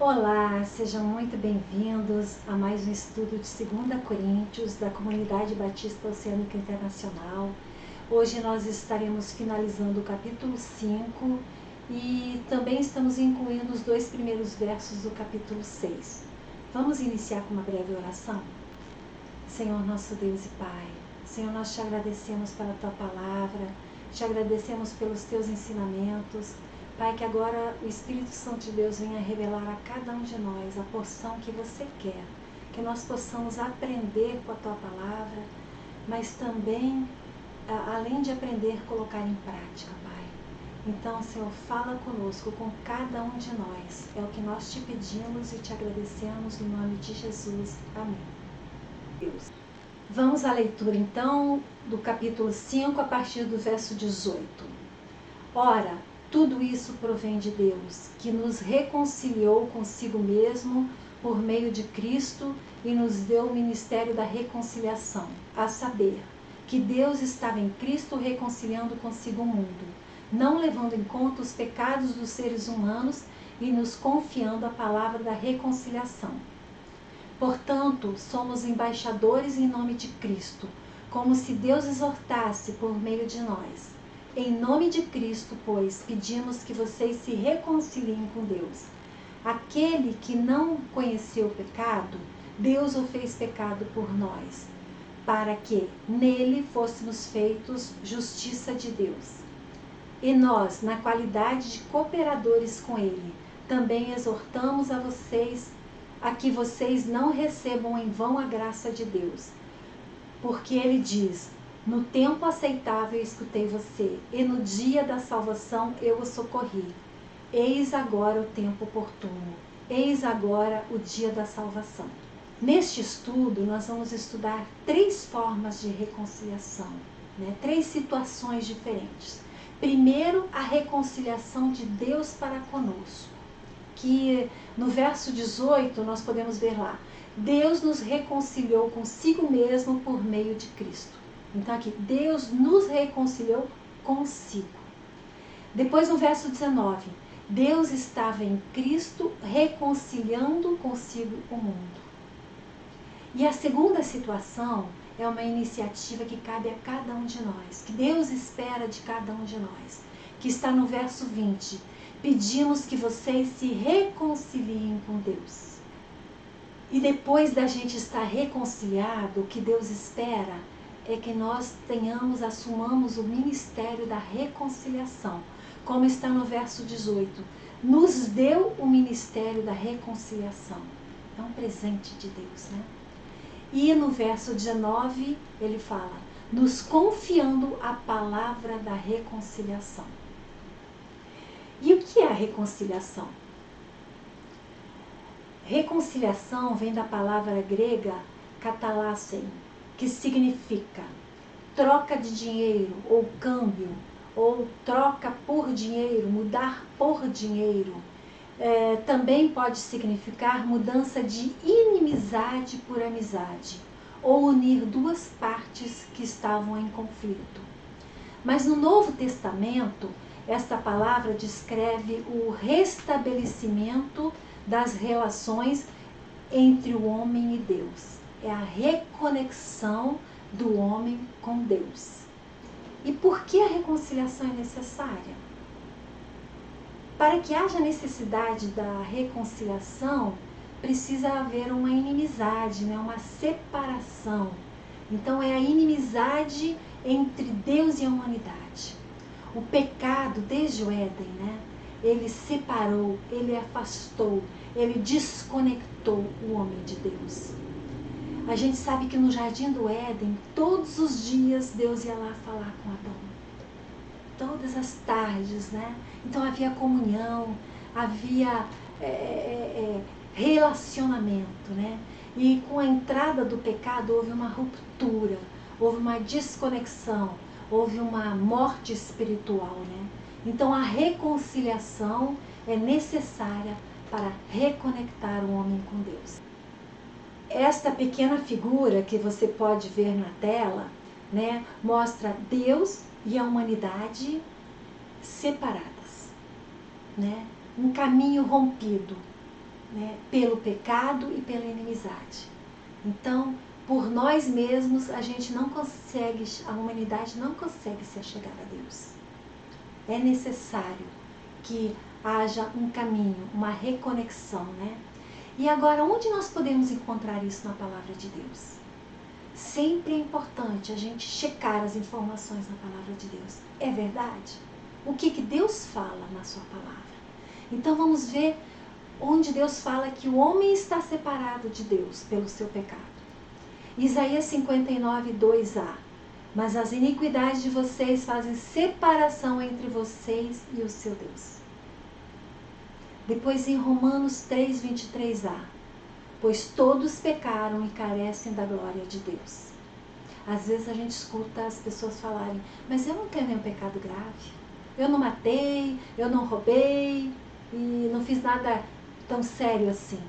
Olá, sejam muito bem-vindos a mais um estudo de 2 Coríntios da Comunidade Batista Oceânica Internacional. Hoje nós estaremos finalizando o capítulo 5 e também estamos incluindo os 2 primeiros versos do capítulo 6. Vamos iniciar com uma breve oração? Senhor nosso Deus e Pai, Senhor, nós te agradecemos pela Tua Palavra, te agradecemos pelos Teus ensinamentos. Pai, que agora o Espírito Santo de Deus venha revelar a cada um de nós a porção que você quer, que nós possamos aprender com a Tua Palavra, mas também, além de aprender, colocar em prática, Pai. Então, Senhor, fala conosco, com cada um de nós. É o que nós te pedimos e te agradecemos no nome de Jesus. Amém. Deus. Vamos à leitura, então, do capítulo 5, a partir do verso 18. Ora, tudo isso provém de Deus, que nos reconciliou consigo mesmo por meio de Cristo e nos deu o ministério da reconciliação, a saber, que Deus estava em Cristo reconciliando consigo o mundo, não levando em conta os pecados dos seres humanos e nos confiando a palavra da reconciliação. Portanto, somos embaixadores em nome de Cristo, como se Deus exortasse por meio de nós. Em nome de Cristo, pois, pedimos que vocês se reconciliem com Deus. Aquele que não conheceu o pecado, Deus o fez pecado por nós, para que nele fôssemos feitos justiça de Deus. E nós, na qualidade de cooperadores com ele, também exortamos a que vocês não recebam em vão a graça de Deus. Porque ele diz: no tempo aceitável escutei você, e no dia da salvação eu o socorri. Eis agora o tempo oportuno, eis agora o dia da salvação. Neste estudo, nós vamos estudar 3 formas de reconciliação, 3 situações diferentes. Primeiro, a reconciliação de Deus para conosco, que no verso 18 nós podemos ver lá: Deus nos reconciliou consigo mesmo por meio de Cristo. Então aqui, Deus nos reconciliou consigo. Depois no verso 19, Deus estava em Cristo reconciliando consigo o mundo. E a segunda situação é uma iniciativa que cabe a cada um de nós, que Deus espera de cada um de nós, que está no verso 20. Pedimos que vocês se reconciliem com Deus. E depois da gente estar reconciliado, o que Deus espera é que nós assumamos o ministério da reconciliação, como está no verso 18. Nos deu o ministério da reconciliação. É um presente de Deus, né? E no verso 19 ele fala: nos confiando a palavra da reconciliação. E o que é a reconciliação? Reconciliação vem da palavra grega katalassen, que significa troca de dinheiro ou câmbio, ou troca por dinheiro, mudar por dinheiro. Também pode significar mudança de inimizade por amizade, ou unir 2 partes que estavam em conflito. Mas no Novo Testamento, esta palavra descreve o restabelecimento das relações entre o homem e Deus. É a reconexão do homem com Deus. E por que a reconciliação é necessária? Para que haja necessidade da reconciliação, precisa haver uma inimizade, uma separação. Então é a inimizade entre Deus e a humanidade. O pecado, desde o Éden, ele separou, ele afastou, ele desconectou o homem de Deus. A gente sabe que no Jardim do Éden, todos os dias Deus ia lá falar com Adão. Todas as tardes, Então havia comunhão, havia relacionamento, E com a entrada do pecado houve uma ruptura, houve uma desconexão, houve uma morte espiritual, Então a reconciliação é necessária para reconectar o homem com Deus. Esta pequena figura que você pode ver na tela, mostra Deus e a humanidade separadas, um caminho rompido. né, pelo pecado e pela inimizade. Então, por nós mesmos, a gente não consegue, a humanidade não consegue se achegar a Deus. É necessário que haja um caminho, uma reconexão, né? E agora, onde nós podemos encontrar isso na palavra de Deus? Sempre é importante a gente checar as informações na palavra de Deus. É verdade? O que Deus fala na sua palavra? Então vamos ver onde Deus fala que o homem está separado de Deus pelo seu pecado. Isaías 59, 2a. Mas as iniquidades de vocês fazem separação entre vocês e o seu Deus. Depois em Romanos 3, 23a. Pois todos pecaram e carecem da glória de Deus. Às vezes a gente escuta as pessoas falarem, mas eu não tenho nenhum pecado grave. Eu não matei, eu não roubei e não fiz nada tão sério assim.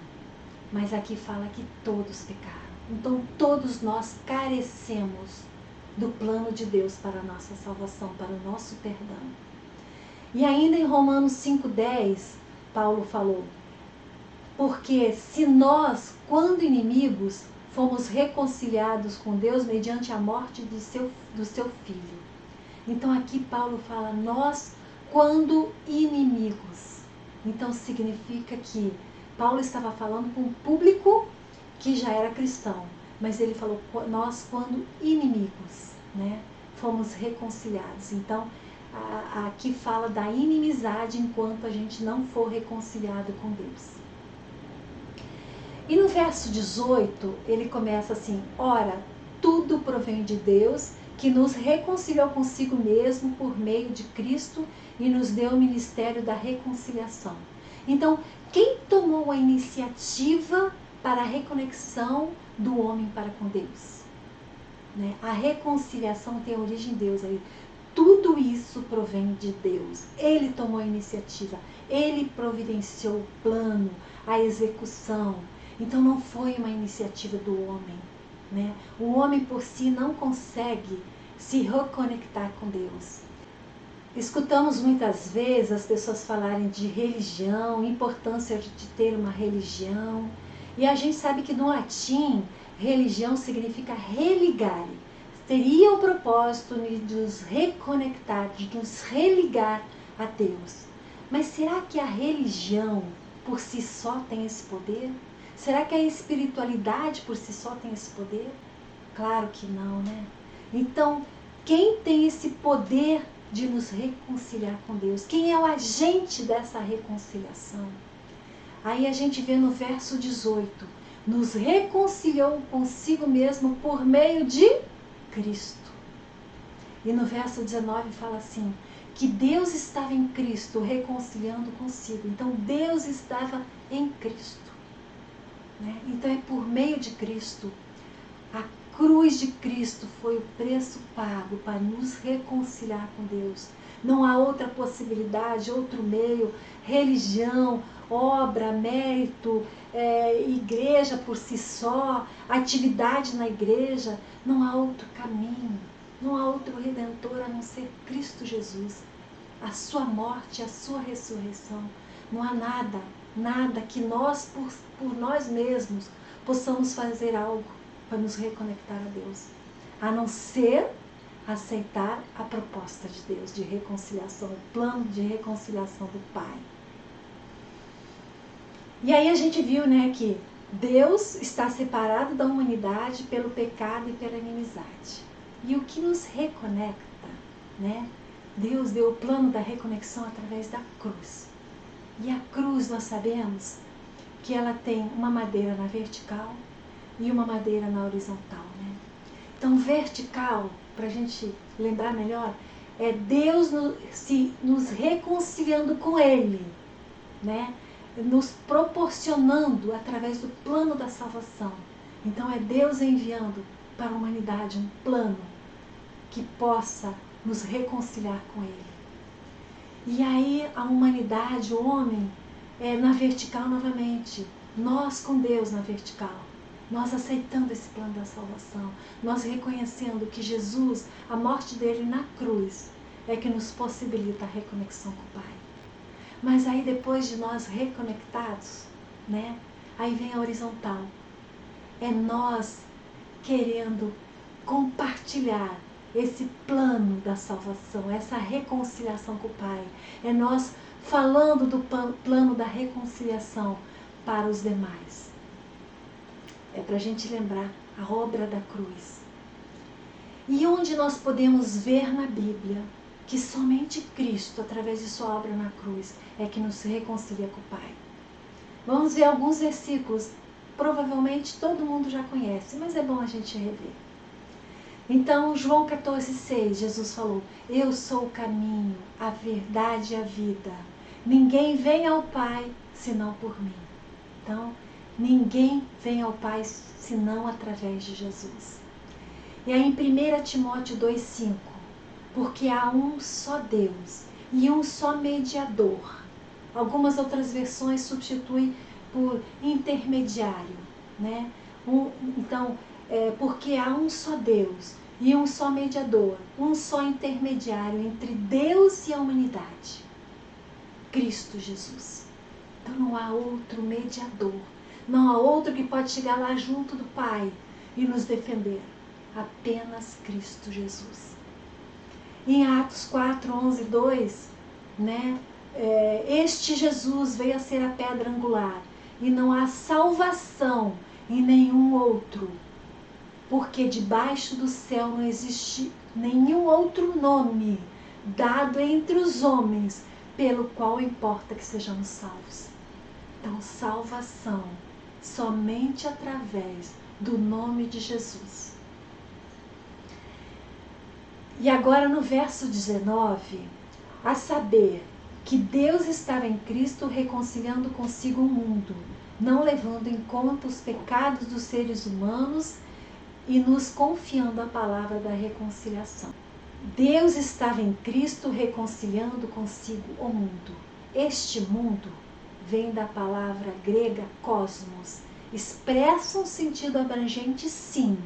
Mas aqui fala que todos pecaram. Então todos nós carecemos do plano de Deus para a nossa salvação, para o nosso perdão. E ainda em Romanos 5,10, Paulo falou, porque se nós, quando inimigos, fomos reconciliados com Deus mediante a morte do seu Filho. Então aqui Paulo fala, nós, quando inimigos. Então significa que Paulo estava falando com um público que já era cristão, mas ele falou, nós, quando inimigos, né, fomos reconciliados. Então aqui fala da inimizade enquanto a gente não for reconciliado com Deus. E no verso 18, ele começa assim, ora, tudo provém de Deus, que nos reconciliou consigo mesmo por meio de Cristo e nos deu o ministério da reconciliação. Então, quem tomou a iniciativa para a reconexão do homem para com Deus? Né? A reconciliação tem origem em Deus. Aí. Tudo isso provém de Deus. Ele tomou a iniciativa, ele providenciou o plano, a execução. Então não foi uma iniciativa do homem, né? O homem por si não consegue se reconectar com Deus. Escutamos muitas vezes as pessoas falarem de religião, importância de ter uma religião. E a gente sabe que no latim, religião significa religare. Teria o propósito de nos reconectar, de nos religar a Deus. Mas será que a religião por si só tem esse poder? Será que a espiritualidade por si só tem esse poder? Claro que não, né? Então, quem tem esse poder de nos reconciliar com Deus? Quem é o agente dessa reconciliação? Aí a gente vê no verso 18, nos reconciliou consigo mesmo por meio de Cristo. E no verso 19 fala assim, que Deus estava em Cristo reconciliando consigo. Então Deus estava em Cristo. Né? Então é por meio de Cristo. A cruz de Cristo foi o preço pago para nos reconciliar com Deus. Não há outra possibilidade, outro meio, religião, obra, mérito, igreja por si só, atividade na igreja. Não há outro caminho, não há outro Redentor a não ser Cristo Jesus. A sua morte, a sua ressurreição. Não há nada que nós, por nós mesmos, possamos fazer algo para nos reconectar a Deus, a não ser aceitar a proposta de Deus de reconciliação, o plano de reconciliação do Pai. E aí a gente viu, né, que Deus está separado da humanidade pelo pecado e pela inimizade. E o que nos reconecta, né? Deus deu o plano da reconexão através da cruz. E a cruz, nós sabemos que ela tem uma madeira na vertical e uma madeira na horizontal, né? Então, vertical, para a gente lembrar melhor, é Deus nos reconciliando com Ele, né? Nos proporcionando através do plano da salvação. Então, é Deus enviando para a humanidade um plano que possa nos reconciliar com Ele. E aí a humanidade, o homem, na vertical novamente. Nós com Deus na vertical. Nós aceitando esse plano da salvação. Nós reconhecendo que Jesus, a morte dele na cruz, é que nos possibilita a reconexão com o Pai. Mas aí depois de nós reconectados, né? Aí vem a horizontal. É nós querendo compartilhar esse plano da salvação, essa reconciliação com o Pai. É nós falando do plano da reconciliação para os demais. É para a gente lembrar a obra da cruz. E onde nós podemos ver na Bíblia que somente Cristo, através de sua obra na cruz, é que nos reconcilia com o Pai. Vamos ver alguns versículos, provavelmente todo mundo já conhece, mas é bom a gente rever. Então, João 14,6, Jesus falou: eu sou o caminho, a verdade e a vida. Ninguém vem ao Pai senão por mim. Então, ninguém vem ao Pai senão através de Jesus. E aí em 1 Timóteo 2,5, porque há um só Deus e um só mediador. Algumas outras versões substituem por intermediário, né? Então, porque há um só Deus e um só mediador, um só intermediário entre Deus e a humanidade, Cristo Jesus. Então não há outro mediador, não há outro que pode chegar lá junto do Pai e nos defender, apenas Cristo Jesus. Em Atos 4, 11, 2, né? Este Jesus veio a ser a pedra angular e não há salvação em nenhum outro, porque debaixo do céu não existe nenhum outro nome dado entre os homens pelo qual importa que sejamos salvos. Então, salvação somente através do nome de Jesus. E agora no verso 19, a saber que Deus estava em Cristo reconciliando consigo o mundo, não levando em conta os pecados dos seres humanos e nos confiando a palavra da reconciliação. Deus estava em Cristo reconciliando consigo o mundo. Este mundo vem da palavra grega cosmos, expressa um sentido abrangente, sim,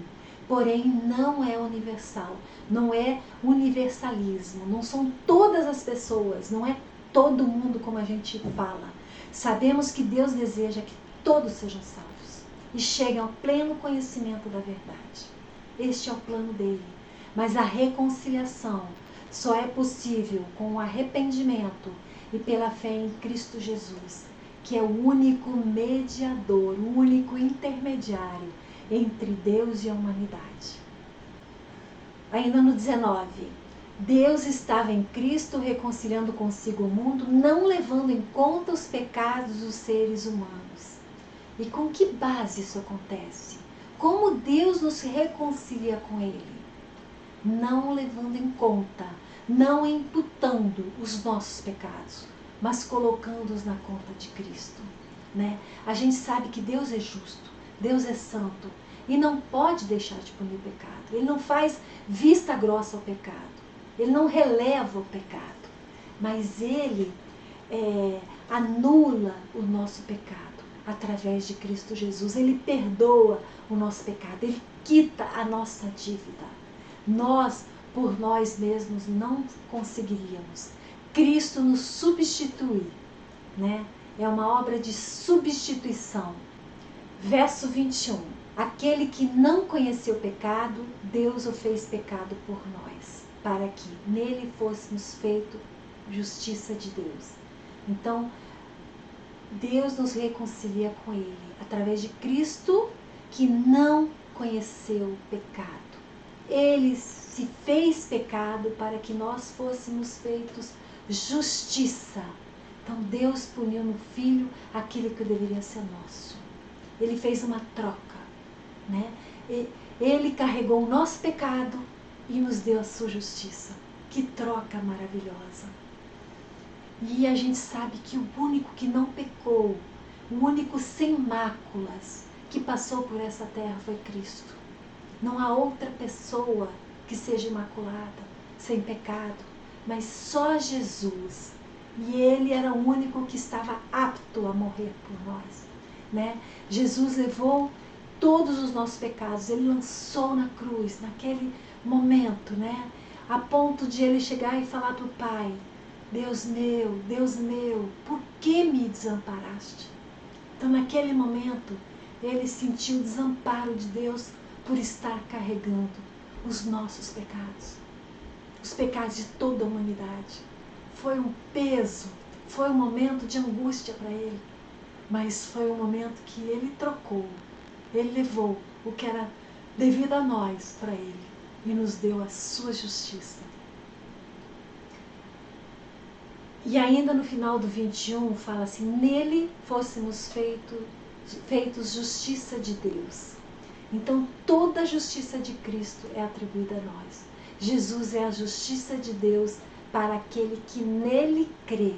porém não é universal, não é universalismo, não são todas as pessoas, não é todo mundo como a gente fala. Sabemos que Deus deseja que todos sejam salvos e cheguem ao pleno conhecimento da verdade. Este é o plano dele. Mas a reconciliação só é possível com o arrependimento e pela fé em Cristo Jesus, que é o único mediador, o único intermediário entre Deus e a humanidade. Ainda no 19, Deus estava em Cristo reconciliando consigo o mundo, não levando em conta os pecados dos seres humanos. E com que base isso acontece? Como Deus nos reconcilia com Ele? Não levando em conta, não imputando os nossos pecados, mas colocando-os na conta de Cristo, né? A gente sabe que Deus é justo, Deus é santo e não pode deixar de punir o pecado. Ele não faz vista grossa ao pecado, ele não releva o pecado, mas ele anula o nosso pecado através de Cristo Jesus. Ele perdoa o nosso pecado, ele quita a nossa dívida. Nós, por nós mesmos, não conseguiríamos. Cristo nos substitui, né? É uma obra de substituição. Verso 21. Aquele que não conheceu o pecado, Deus o fez pecado por nós, para que nele fôssemos feito justiça de Deus. Então, Deus nos reconcilia com Ele, através de Cristo, que não conheceu o pecado. Ele se fez pecado para que nós fôssemos feitos justiça. Então Deus puniu no Filho aquilo que deveria ser nosso. Ele fez uma troca, né? Ele carregou o nosso pecado e nos deu a sua justiça. Que troca maravilhosa! E a gente sabe que o único que não pecou, o único sem máculas que passou por essa terra foi Cristo. Não há outra pessoa que seja imaculada, sem pecado, mas só Jesus. E Ele era o único que estava apto a morrer por nós, né? Jesus levou todos os nossos pecados, Ele lançou na cruz, naquele momento, né? A ponto de Ele chegar e falar para o Pai: Deus meu, por que me desamparaste? Então, naquele momento, ele sentiu o desamparo de Deus por estar carregando os nossos pecados, os pecados de toda a humanidade. Foi um peso, foi um momento de angústia para ele, mas foi um momento que ele trocou, ele levou o que era devido a nós para ele e nos deu a sua justiça. E ainda no final do 21 fala assim: nele fôssemos feitos justiça de Deus. Então toda a justiça de Cristo é atribuída a nós. Jesus é a justiça de Deus para aquele que nele crê.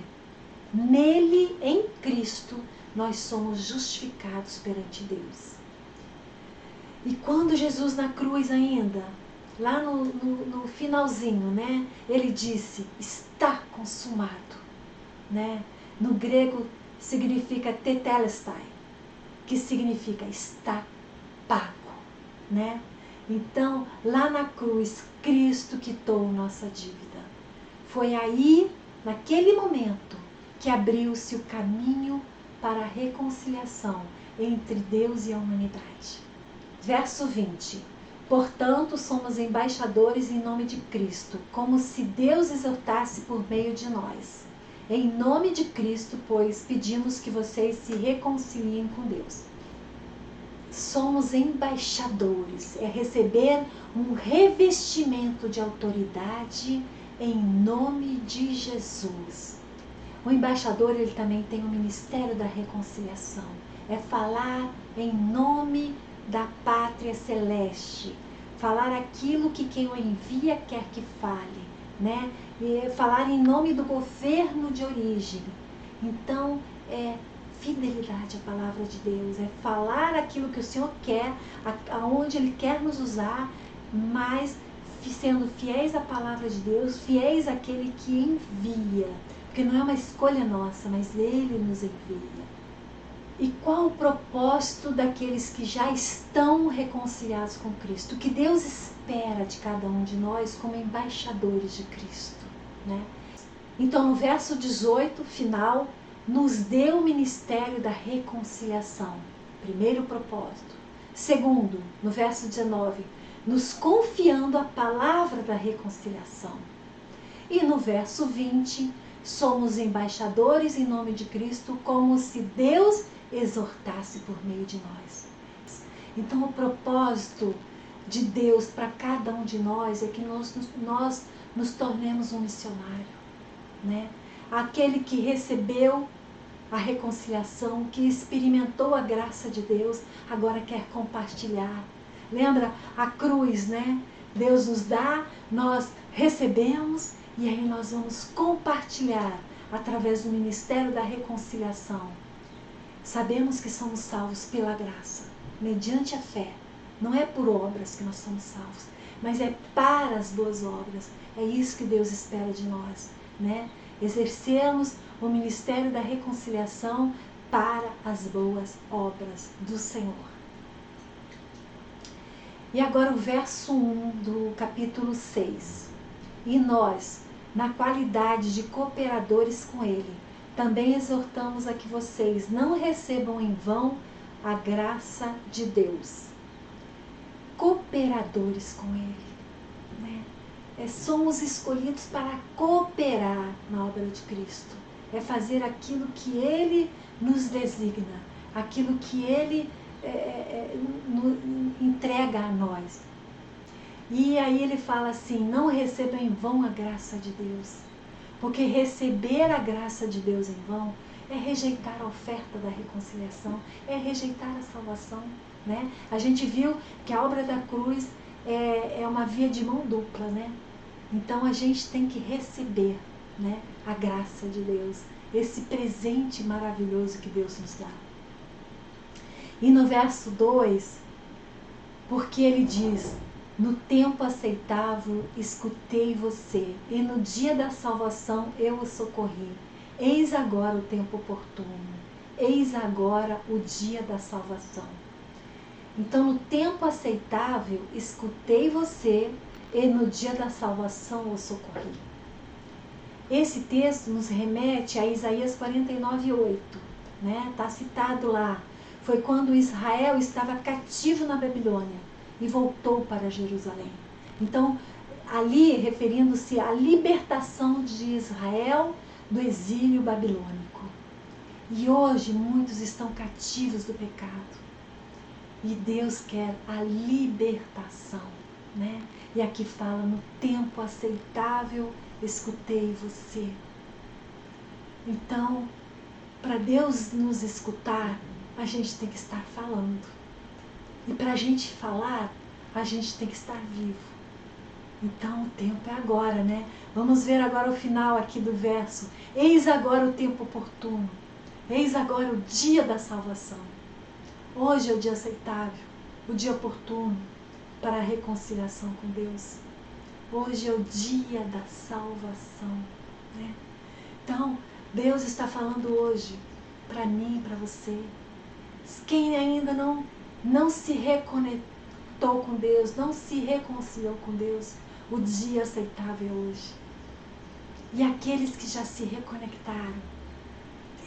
Nele, em Cristo, nós somos justificados perante Deus. E quando Jesus na cruz ainda, lá no finalzinho, né, ele disse: está consumado. Né? No grego significa tetelestai, que significa está pago. Né? Então, lá na cruz, Cristo quitou nossa dívida. Foi aí, naquele momento, que abriu-se o caminho para a reconciliação entre Deus e a humanidade. Verso 20. Portanto, somos embaixadores em nome de Cristo, como se Deus exortasse por meio de nós. Em nome de Cristo, pois, pedimos que vocês se reconciliem com Deus. Somos embaixadores, é receber um revestimento de autoridade em nome de Jesus. O embaixador, ele também tem o ministério da reconciliação. É falar em nome da pátria celeste. Falar aquilo que quem o envia quer que fale, né? E falar em nome do governo de origem. Então, é fidelidade à palavra de Deus. É falar aquilo que o Senhor quer, aonde Ele quer nos usar, mas sendo fiéis à palavra de Deus, fiéis àquele que envia. Porque não é uma escolha nossa, mas Ele nos envia. E qual o propósito daqueles que já estão reconciliados com Cristo? O que Deus espera de cada um de nós como embaixadores de Cristo, né? Então, no verso 18, final, nos deu o ministério da reconciliação. Primeiro propósito. Segundo, no verso 19, nos confiando a palavra da reconciliação. E no verso 20, somos embaixadores em nome de Cristo, como se Deus exortasse por meio de nós. Então, o propósito de Deus para cada um de nós é que nós nos tornemos um missionário, né? Aquele que recebeu a reconciliação, que experimentou a graça de Deus, agora quer compartilhar. Lembra a cruz, né? Deus nos dá, nós recebemos e aí nós vamos compartilhar através do ministério da reconciliação. Sabemos que somos salvos pela graça, mediante a fé. Não é por obras que nós somos salvos, mas é para as boas obras. É isso que Deus espera de nós, né? Exercermos o ministério da reconciliação para as boas obras do Senhor. E agora o verso 1 do capítulo 6. E nós, na qualidade de cooperadores com Ele, também exortamos a que vocês não recebam em vão a graça de Deus. Cooperadores com Ele, né? Somos escolhidos para cooperar na obra de Cristo. É fazer aquilo que Ele nos designa, aquilo que Ele entrega a nós. E aí ele fala assim: não recebam em vão a graça de Deus. Porque receber a graça de Deus em vão é rejeitar a oferta da reconciliação, é rejeitar a salvação, né? A gente viu que a obra da cruz é uma via de mão dupla, né? Então a gente tem que receber, né, a graça de Deus, esse presente maravilhoso que Deus nos dá. E no verso 2, porque ele diz: no tempo aceitável escutei você, e no dia da salvação eu o socorri. Eis agora o tempo oportuno, eis agora o dia da salvação. Então, no tempo aceitável escutei você, e no dia da salvação o socorri. Esse texto nos remete a Isaías 49:8, né? Está citado lá. Foi quando Israel estava cativo na Babilônia e voltou para Jerusalém. Então, ali referindo-se à libertação de Israel do exílio babilônico. E hoje muitos estão cativos do pecado. E Deus quer a libertação, né? E aqui fala, no tempo aceitável, escutei você. Então, para Deus nos escutar, a gente tem que estar falando. E para a gente falar, a gente tem que estar vivo. Então, o tempo é agora, né? Vamos ver agora o final aqui do verso. Eis agora o tempo oportuno. Eis agora o dia da salvação. Hoje é o dia aceitável, o dia oportuno para a reconciliação com Deus. Hoje é o dia da salvação, né? Então, Deus está falando hoje para mim, para você. Quem ainda não se reconectou com Deus, não se reconciliou com Deus, o dia aceitável é hoje. E aqueles que já se reconectaram,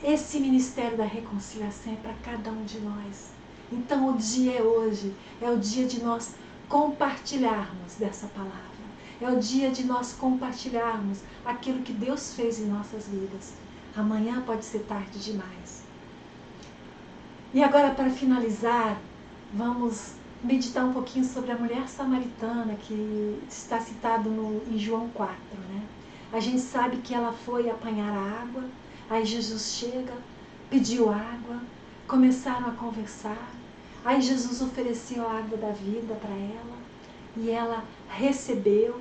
esse ministério da reconciliação é para cada um de nós. Então o dia é hoje, é o dia de nós compartilharmos dessa palavra. É o dia de nós compartilharmos aquilo que Deus fez em nossas vidas. Amanhã pode ser tarde demais. E agora, para finalizar, vamos meditar um pouquinho sobre a mulher samaritana, que está citado em João 4, né? A gente sabe que ela foi apanhar a água, aí Jesus chega, pediu água, começaram a conversar, aí Jesus ofereceu a água da vida para ela, e ela recebeu,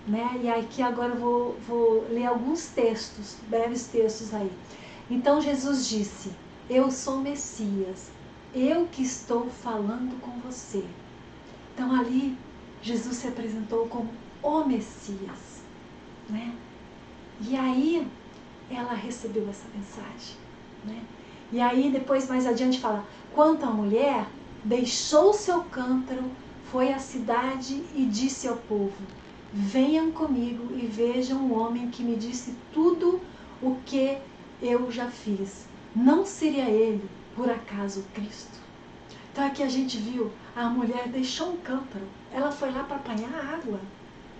né? E aqui agora eu vou ler alguns textos, breves textos aí. Então Jesus disse, eu sou o Messias, eu que estou falando com você. Então ali Jesus se apresentou como o Messias, né? E aí ela recebeu essa mensagem, né? E aí depois mais adiante fala, quanto à mulher, deixou seu cântaro, foi à cidade e disse ao povo, venham comigo e vejam o homem que me disse tudo o que eu já fiz. Não seria ele, por acaso, Cristo? Então aqui a gente viu, a mulher deixou um cântaro, ela foi lá para apanhar água,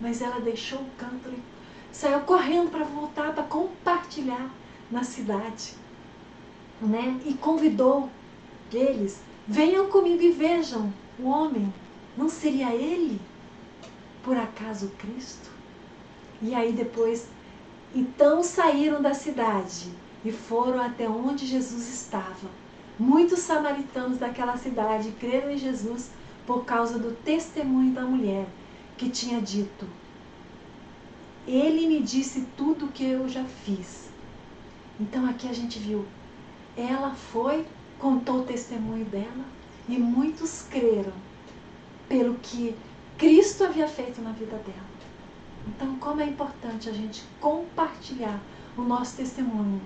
mas ela deixou o cântaro e saiu correndo para voltar, para compartilhar na cidade, né? E convidou eles, venham comigo e vejam o homem, não seria ele, por acaso, Cristo? E aí depois, então saíram da cidade e foram até onde Jesus estava. Muitos samaritanos daquela cidade creram em Jesus por causa do testemunho da mulher, que tinha dito, ele me disse tudo o que eu já fiz. Então aqui a gente viu, ela foi, contou o testemunho dela e muitos creram pelo que Cristo havia feito na vida dela. Então como é importante a gente compartilhar o nosso testemunho,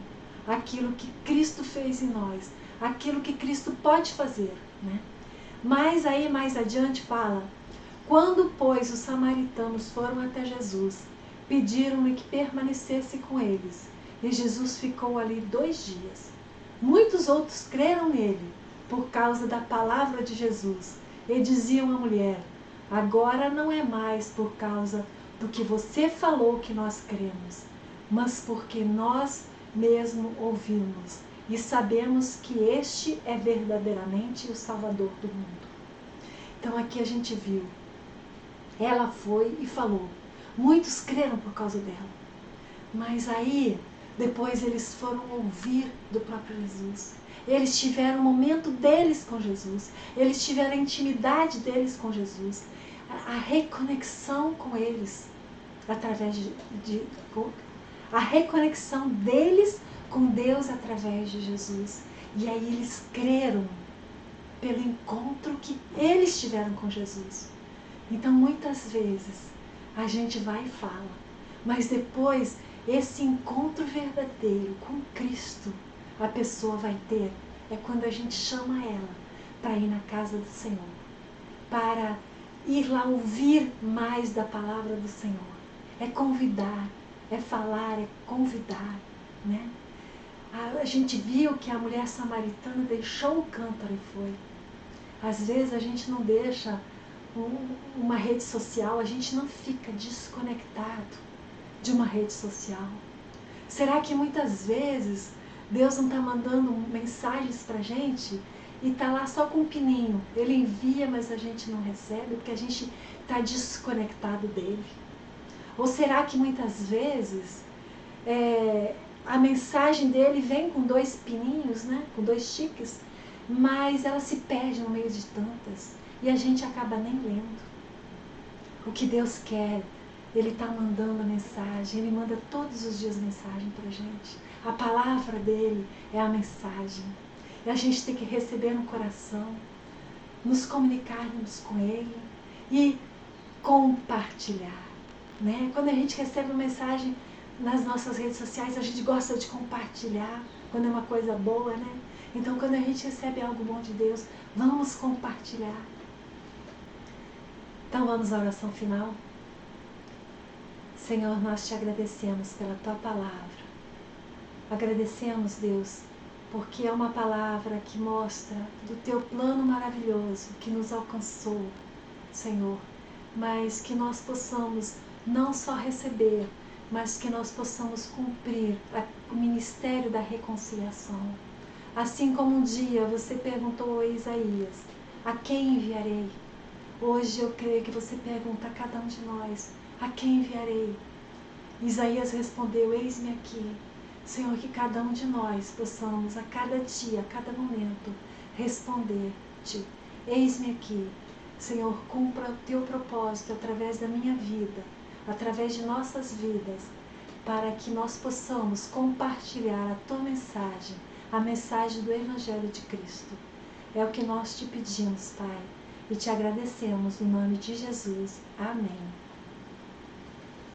aquilo que Cristo fez em nós, aquilo que Cristo pode fazer, né? Mas aí mais adiante fala, quando pois os samaritanos foram até Jesus, pediram-lhe que permanecesse com eles, e Jesus ficou ali 2 dias. Muitos outros creram nele, por causa da palavra de Jesus, e diziam à mulher, agora não é mais por causa do que você falou que nós cremos, mas porque nós mesmo ouvimos, e sabemos que este é verdadeiramente o Salvador do mundo. Então aqui a gente viu, ela foi e falou, muitos creram por causa dela, mas aí depois eles foram ouvir do próprio Jesus, eles tiveram o momento deles com Jesus, eles tiveram a intimidade deles com Jesus, a reconexão com eles, através a reconexão deles com Deus através de Jesus. E aí eles creram pelo encontro que eles tiveram com Jesus. Então muitas vezes a gente vai e fala, mas depois esse encontro verdadeiro com Cristo a pessoa vai ter é quando a gente chama ela para ir na casa do Senhor, para ir lá ouvir mais da palavra do Senhor. É convidar, é falar, é convidar, né? A gente viu que a mulher samaritana deixou o cântaro e foi. Às vezes a gente não deixa uma rede social, a gente não fica desconectado de uma rede social. Será que muitas vezes Deus não está mandando mensagens para a gente e está lá só com um pininho? Ele envia, mas a gente não recebe porque a gente está desconectado dele. Ou será que muitas vezes a mensagem dele vem com 2 pininhos, né? Com 2 tiques, mas ela se perde no meio de tantas e a gente acaba nem lendo. O que Deus quer, Ele está mandando a mensagem, Ele manda todos os dias mensagem para a gente. A palavra dele é a mensagem. E a gente tem que receber no coração, nos comunicarmos com Ele e compartilhar. Né? Quando a gente recebe uma mensagem nas nossas redes sociais, a gente gosta de compartilhar, quando é uma coisa boa, né? Então, quando a gente recebe algo bom de Deus, vamos compartilhar. Então, vamos à oração final. Senhor, nós te agradecemos pela tua palavra. Agradecemos, Deus, porque é uma palavra que mostra do teu plano maravilhoso que nos alcançou, Senhor, mas que nós possamos não só receber, mas que nós possamos cumprir o ministério da reconciliação. Assim como um dia você perguntou a Isaías, a quem enviarei? Hoje eu creio que você pergunta a cada um de nós, a quem enviarei? Isaías respondeu, eis-me aqui. Senhor, que cada um de nós possamos a cada dia, a cada momento, responder-te, eis-me aqui. Senhor, cumpra o teu propósito através da minha vida, através de nossas vidas, para que nós possamos compartilhar a tua mensagem, a mensagem do Evangelho de Cristo. É o que nós te pedimos, Pai, e te agradecemos no nome de Jesus. Amém.